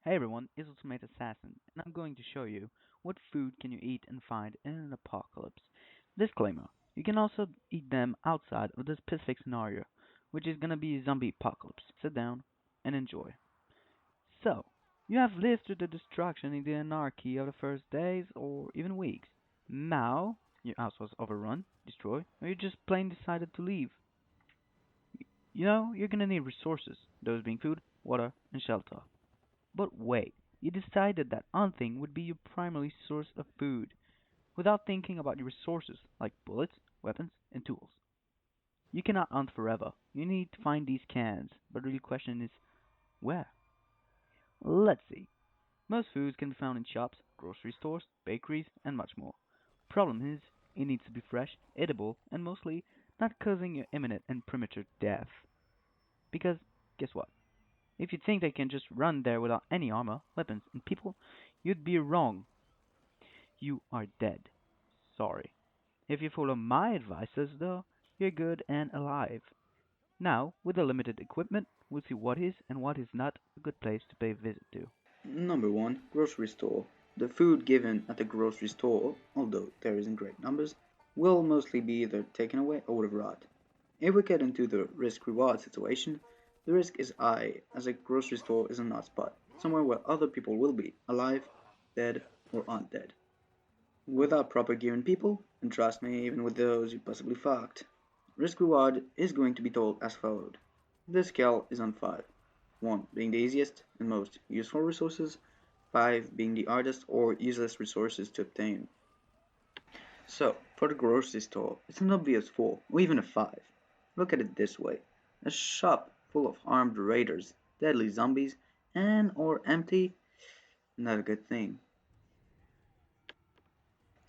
Hey everyone, it's Ultimate Assassin, and I'm going to show you what food can you eat and find in an apocalypse. Disclaimer, you can also eat them outside of the specific scenario, which is gonna be a zombie apocalypse. Sit down and enjoy. So, you have lived through the destruction and the anarchy of the first days or even weeks. Now, your house was overrun, destroyed, or you just plain decided to leave. You're gonna need resources, those being food, water, and shelter. But wait, you decided that hunting would be your primary source of food, without thinking about your resources like bullets, weapons, and tools. You cannot hunt forever. You need to find these cans, but the real question is where? Let's see. Most foods can be found in shops, grocery stores, bakeries, and much more. Problem is, it needs to be fresh, edible, and mostly not causing you imminent and premature death. Because, guess what? If you think they can just run there without any armor, weapons, and people, you'd be wrong. You are dead. Sorry. If you follow my advices, though, you're good and alive. Now, with the limited equipment, we'll see what is and what is not a good place to pay a visit to. Number 1. Grocery store. The food given at the grocery store, although there is in great numbers, will mostly be either taken away or would have rot. If we get into the risk-reward situation, the risk is high, as a grocery store is a not spot, somewhere where other people will be, alive, dead, or undead. Without proper gear and people, and trust me, even with those you possibly fucked, risk-reward is going to be told as followed. The scale is on 5. 1 being the easiest and most useful resources, 5 being the hardest or useless resources to obtain. So, for the grocery store, it's an obvious 4 or even a 5. Look at it this way. A shop full of armed raiders, deadly zombies, and or empty, not a good thing.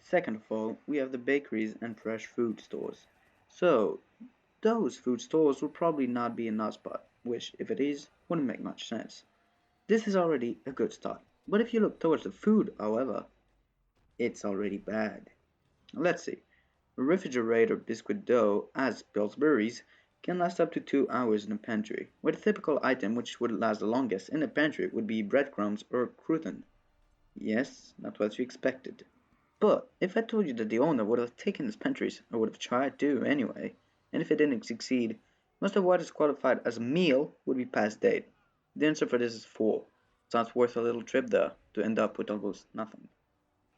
Second of all, we have the bakeries and fresh food stores. So, those food stores will probably not be a nut spot, which, if it is, wouldn't make much sense. This is already a good start, but if you look towards the food, however, it's already bad. Let's see. A refrigerator biscuit dough, as Pillsbury's, can last up to 2 hours in a pantry, where the typical item which would last the longest in a pantry would be breadcrumbs or crouton. Yes, not what you expected. But if I told you that the owner would have taken his pantries, or would have tried to anyway, and if it didn't succeed, most of what is qualified as a meal would be past date. The answer for this is 4. It's not worth a little trip there to end up with almost nothing.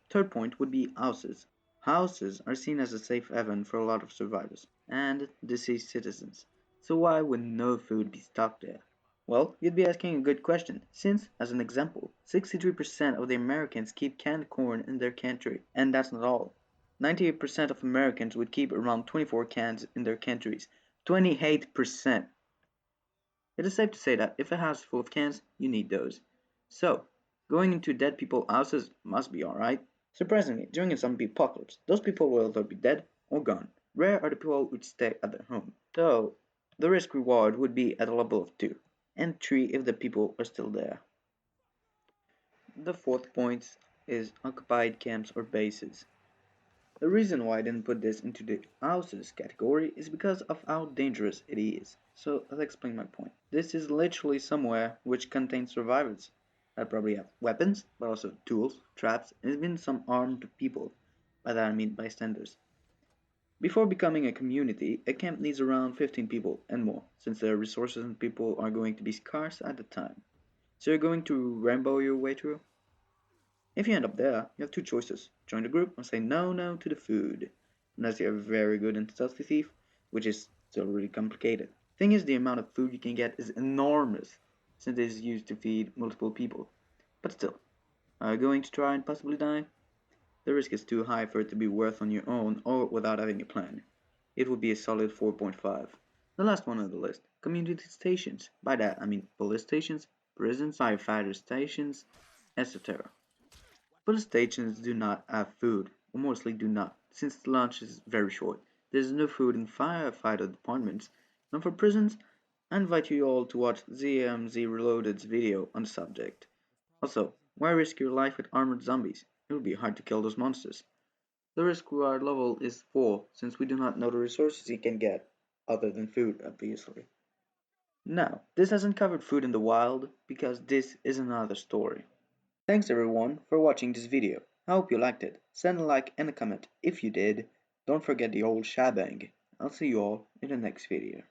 Third point would be houses. Houses are seen as a safe haven for a lot of survivors and deceased citizens. So why would no food be stocked there? Well, you'd be asking a good question, since, as an example, 63% of the Americans keep canned corn in their pantry, and that's not all. 98% of Americans would keep around 24 cans in their pantries. 28%! It is safe to say that if a house is full of cans, you need those. So, going into dead people's houses must be alright. Surprisingly, during a zombie apocalypse, those people will either be dead or gone. Rare are the people who stay at their home. So, the risk reward would be at a level of 2, and 3 if the people are still there. The fourth point is occupied camps or bases. The reason why I didn't put this into the houses category is because of how dangerous it is. So I'll explain my point. This is literally somewhere which contains survivors that probably have weapons, but also tools, traps, and even some armed people. By that I mean bystanders. Before becoming a community, a camp needs around 15 people and more, since their resources and people are going to be scarce at the time. So you're going to Rambo your way through? If you end up there, you have two choices: join the group or say no to the food. Unless you're a very good and stealthy thief, which is still really complicated. Thing is, the amount of food you can get is enormous, since it is used to feed multiple people. But still, are you going to try and possibly die? The risk is too high for it to be worth on your own or without having a plan. It would be a solid 4.5. The last one on the list, community stations. By that I mean police stations, prisons, firefighter stations, etc. Police stations do not have food, or mostly do not, since the lunch is very short. There is no food in firefighter departments, and for prisons, I invite you all to watch ZMZ Reloaded's video on the subject. Also, why risk your life with armored zombies? It would be hard to kill those monsters. The risk reward level is 4, since we do not know the resources you can get, other than food, obviously. Now, this hasn't covered food in the wild because this is another story. Thanks everyone for watching this video. I hope you liked it. Send a like and a comment if you did. Don't forget the old shebang. I'll see you all in the next video.